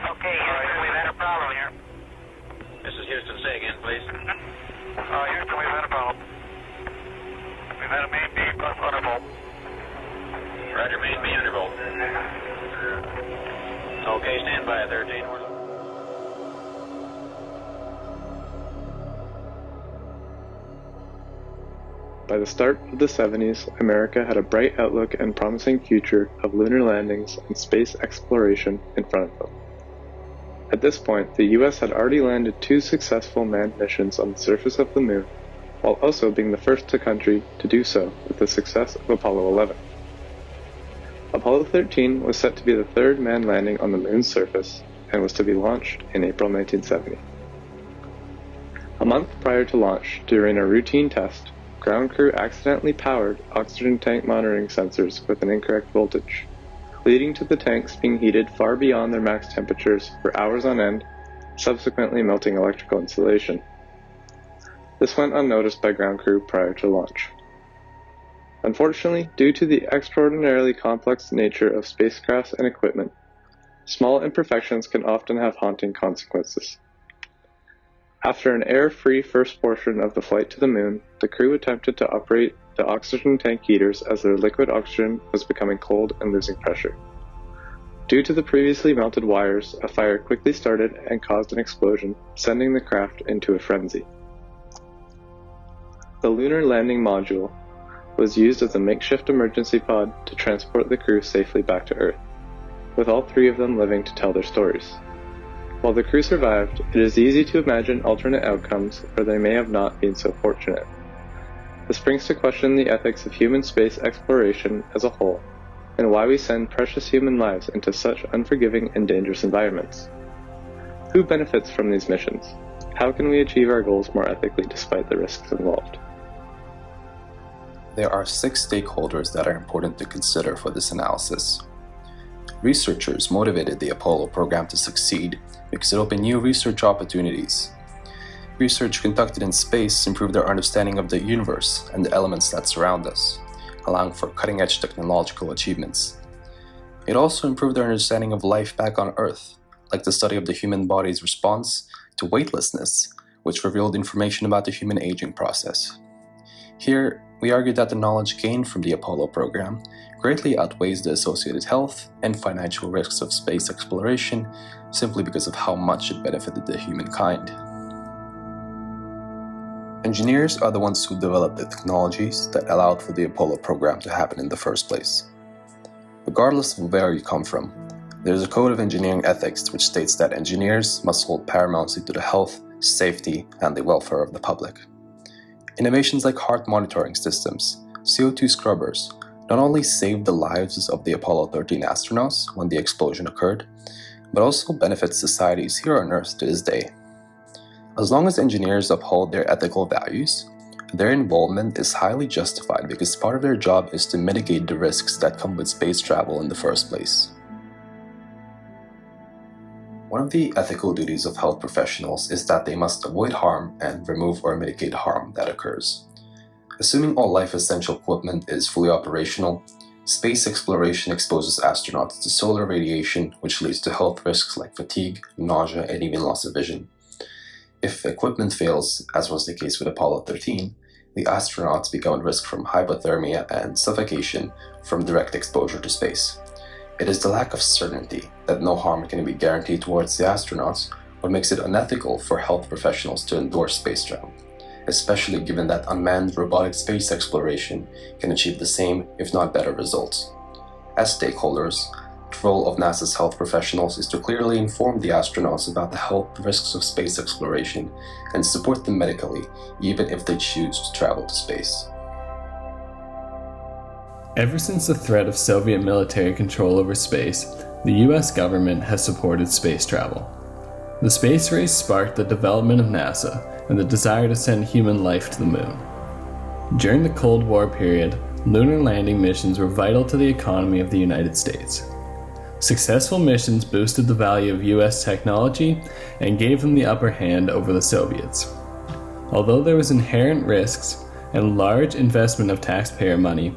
Okay, Houston, we've had a problem here. This is Houston. Say again, please. Houston, we've had a problem. We've had a main B plus undervolt. Roger, main B undervolt. Okay, stand by at 13. By the start of the 70s, America had a bright outlook and promising future of lunar landings and space exploration in front of them. At this point, the US had already landed 2 successful manned missions on the surface of the Moon, while also being the first country to do so with the success of Apollo 11. Apollo 13 was set to be the 3rd manned landing on the Moon's surface and was to be launched in April 1970. A month prior to launch, during a routine test, ground crew accidentally powered oxygen tank monitoring sensors with an incorrect voltage, leading to the tanks being heated far beyond their max temperatures for hours on end, subsequently melting electrical insulation. This went unnoticed by ground crew prior to launch. Unfortunately, due to the extraordinarily complex nature of spacecrafts and equipment, small imperfections can often have haunting consequences. After an air-free first portion of the flight to the Moon, the crew attempted to operate the oxygen tank heaters as their liquid oxygen was becoming cold and losing pressure. Due to the previously melted wires, a fire quickly started and caused an explosion, sending the craft into a frenzy. The Lunar Landing Module was used as a makeshift emergency pod to transport the crew safely back to Earth, with all 3 of them living to tell their stories. While the crew survived, it is easy to imagine alternate outcomes where they may have not been so fortunate. This brings to question the ethics of human space exploration as a whole, and why we send precious human lives into such unforgiving and dangerous environments. Who benefits from these missions? How can we achieve our goals more ethically despite the risks involved? There are 6 stakeholders that are important to consider for this analysis. Researchers motivated the Apollo program to succeed because it opened new research opportunities. Research conducted in space improved our understanding of the universe and the elements that surround us, allowing for cutting-edge technological achievements. It also improved our understanding of life back on Earth, like the study of the human body's response to weightlessness, which revealed information about the human aging process. Here, we argue that the knowledge gained from the Apollo program greatly outweighs the associated health and financial risks of space exploration simply because of how much it benefited the humankind. Engineers are the ones who developed the technologies that allowed for the Apollo program to happen in the first place. Regardless of where you come from, there is a code of engineering ethics which states that engineers must hold paramountcy to the health, safety, and the welfare of the public. Innovations like heart monitoring systems, CO2 scrubbers, not only saved the lives of the Apollo 13 astronauts when the explosion occurred, but also benefits societies here on Earth to this day. As long as engineers uphold their ethical values, their involvement is highly justified because part of their job is to mitigate the risks that come with space travel in the first place. One of the ethical duties of health professionals is that they must avoid harm and remove or mitigate harm that occurs. Assuming all life-essential equipment is fully operational, space exploration exposes astronauts to solar radiation, which leads to health risks like fatigue, nausea, and even loss of vision. If equipment fails, as was the case with Apollo 13, the astronauts become at risk from hypothermia and suffocation from direct exposure to space. It is the lack of certainty that no harm can be guaranteed towards the astronauts what makes it unethical for health professionals to endorse space travel, especially given that unmanned robotic space exploration can achieve the same, if not better, results. As stakeholders, the role of NASA's health professionals is to clearly inform the astronauts about the health risks of space exploration and support them medically, even if they choose to travel to space. Ever since the threat of Soviet military control over space, the US government has supported space travel. The space race sparked the development of NASA and the desire to send human life to the Moon. During the Cold War period, lunar landing missions were vital to the economy of the United States. Successful missions boosted the value of US technology and gave them the upper hand over the Soviets. Although there was inherent risks and large investment of taxpayer money,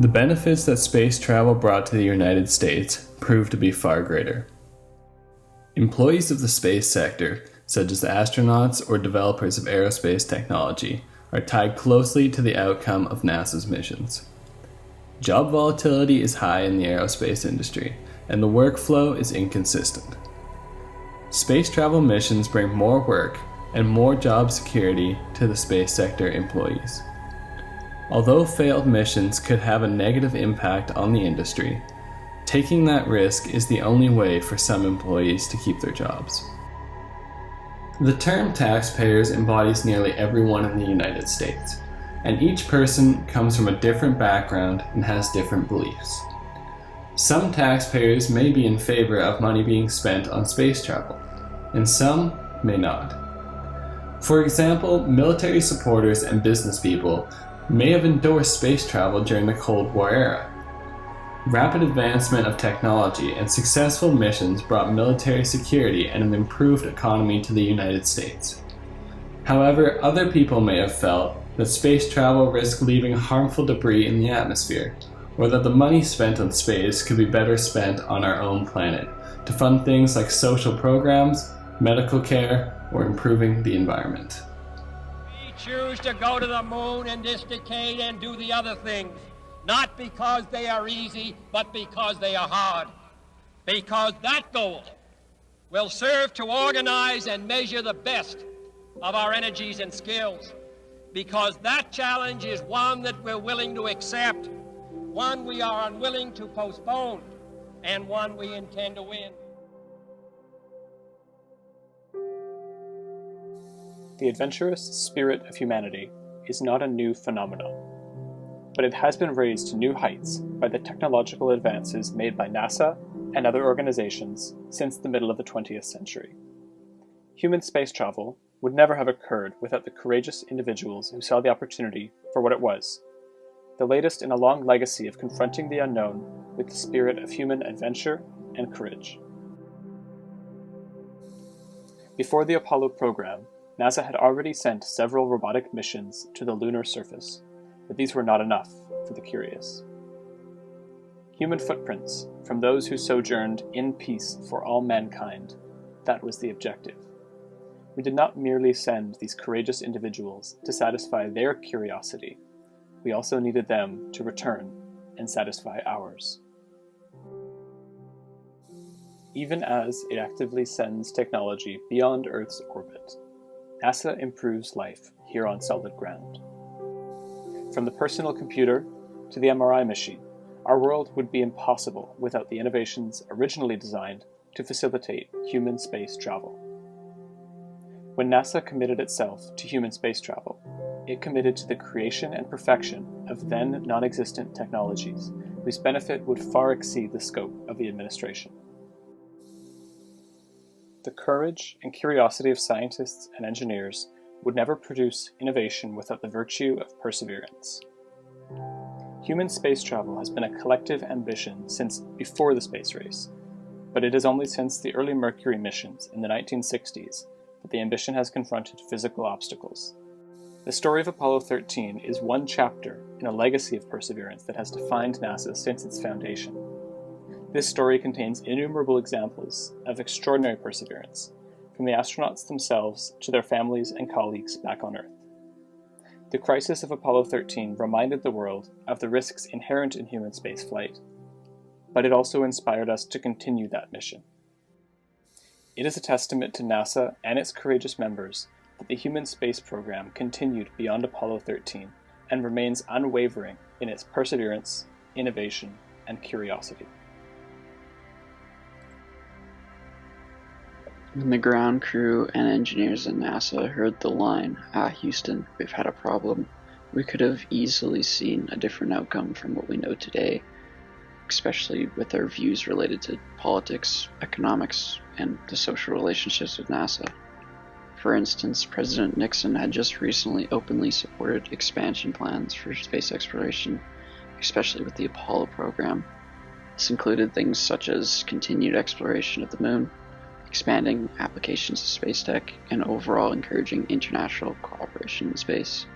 the benefits that space travel brought to the United States proved to be far greater. Employees of the space sector, such as astronauts or developers of aerospace technology, are tied closely to the outcome of NASA's missions. Job volatility is high in the aerospace industry, and the workflow is inconsistent. Space travel missions bring more work and more job security to the space sector employees. Although failed missions could have a negative impact on the industry, taking that risk is the only way for some employees to keep their jobs. The term taxpayers embodies nearly everyone in the United States, and each person comes from a different background and has different beliefs. Some taxpayers may be in favor of money being spent on space travel, and some may not. For example, military supporters and business people may have endorsed space travel during the Cold War era. Rapid advancement of technology and successful missions brought military security and an improved economy to the United States. However, other people may have felt that space travel risked leaving harmful debris in the atmosphere, or that the money spent on space could be better spent on our own planet to fund things like social programs, medical care, or improving the environment. We choose to go to the moon in this decade and do the other things. Not because they are easy, but because they are hard. Because that goal will serve to organize and measure the best of our energies and skills. Because that challenge is one that we're willing to accept, one we are unwilling to postpone, and one we intend to win. The adventurous spirit of humanity is not a new phenomenon, but it has been raised to new heights by the technological advances made by NASA and other organizations since the middle of the 20th century. Human space travel would never have occurred without the courageous individuals who saw the opportunity for what it was, the latest in a long legacy of confronting the unknown with the spirit of human adventure and courage. Before the Apollo program, NASA had already sent several robotic missions to the lunar surface, but these were not enough for the curious. Human footprints from those who sojourned in peace for all mankind, that was the objective. We did not merely send these courageous individuals to satisfy their curiosity, we also needed them to return and satisfy ours. Even as it actively sends technology beyond Earth's orbit, NASA improves life here on solid ground. From the personal computer to the MRI machine, our world would be impossible without the innovations originally designed to facilitate human space travel. When NASA committed itself to human space travel, it committed to the creation and perfection of then non-existent technologies whose benefit would far exceed the scope of the administration. The courage and curiosity of scientists and engineers would never produce innovation without the virtue of perseverance. Human space travel has been a collective ambition since before the space race, but it is only since the early Mercury missions in the 1960s that the ambition has confronted physical obstacles. The story of Apollo 13 is one chapter in a legacy of perseverance that has defined NASA since its foundation. This story contains innumerable examples of extraordinary perseverance, from the astronauts themselves to their families and colleagues back on Earth. The crisis of Apollo 13 reminded the world of the risks inherent in human spaceflight, but it also inspired us to continue that mission. It is a testament to NASA and its courageous members that the human space program continued beyond Apollo 13 and remains unwavering in its perseverance, innovation, and curiosity. When the ground crew and engineers at NASA heard the line, Houston, we've had a problem, we could have easily seen a different outcome from what we know today, especially with our views related to politics, economics, and the social relationships with NASA. For instance, President Nixon had just recently openly supported expansion plans for space exploration, especially with the Apollo program. This included things such as continued exploration of the moon, expanding applications of space tech, and overall encouraging international cooperation in space.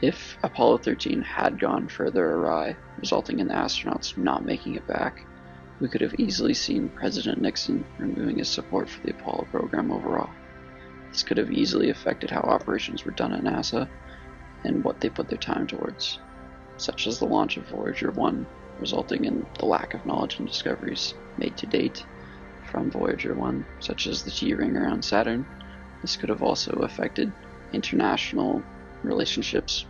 If Apollo 13 had gone further awry, resulting in the astronauts not making it back, we could have easily seen President Nixon removing his support for the Apollo program overall. This could have easily affected how operations were done at NASA and what they put their time towards, such as the launch of Voyager 1, resulting in the lack of knowledge and discoveries made to date from Voyager 1, such as the T-ring around Saturn. This could have also affected international relationships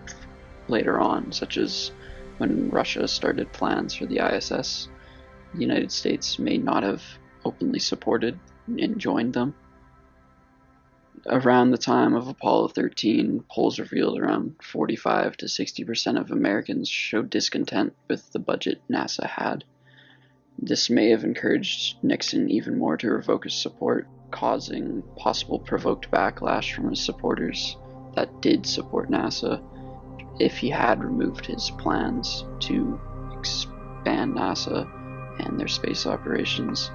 later on, such as when Russia started plans for the ISS. The United States may not have openly supported and joined them. Around the time of Apollo 13, polls revealed around 45 to 60% of Americans showed discontent with the budget NASA had. This may have encouraged Nixon even more to revoke his support, causing possible provoked backlash from his supporters that did support NASA if he had removed his plans to expand NASA and their space operations.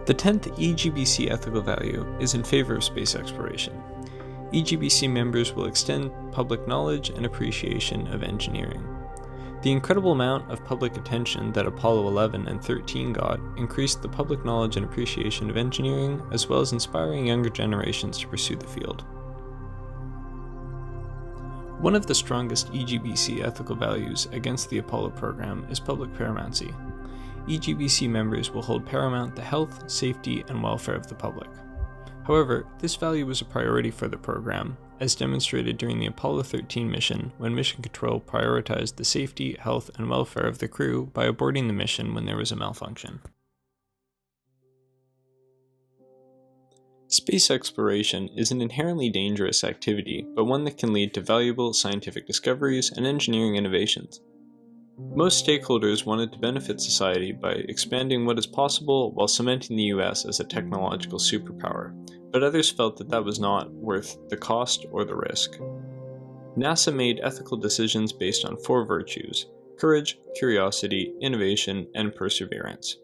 The 10th EGBC ethical value is in favor of space exploration. EGBC members will extend public knowledge and appreciation of engineering. The incredible amount of public attention that Apollo 11 and 13 got increased the public knowledge and appreciation of engineering, as well as inspiring younger generations to pursue the field. One of the strongest EGBC ethical values against the Apollo program is public paramountcy. EGBC members will hold paramount the health, safety, and welfare of the public. However, this value was a priority for the program, as demonstrated during the Apollo 13 mission, when Mission Control prioritized the safety, health, and welfare of the crew by aborting the mission when there was a malfunction. Space exploration is an inherently dangerous activity, but one that can lead to valuable scientific discoveries and engineering innovations. Most stakeholders wanted to benefit society by expanding what is possible while cementing the US as a technological superpower, but others felt that that was not worth the cost or the risk. NASA made ethical decisions based on 4 virtues: courage, curiosity, innovation, and perseverance.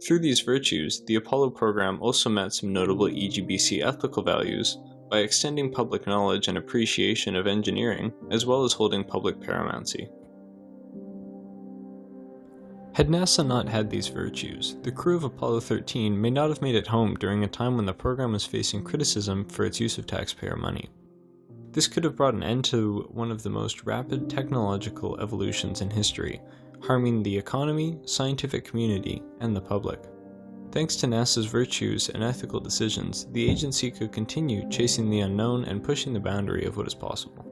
Through these virtues, the Apollo program also met some notable EGBC ethical values by extending public knowledge and appreciation of engineering, as well as holding public paramountcy. Had NASA not had these virtues, the crew of Apollo 13 may not have made it home during a time when the program was facing criticism for its use of taxpayer money. This could have brought an end to one of the most rapid technological evolutions in history, harming the economy, scientific community, and the public. Thanks to NASA's virtues and ethical decisions, the agency could continue chasing the unknown and pushing the boundary of what is possible.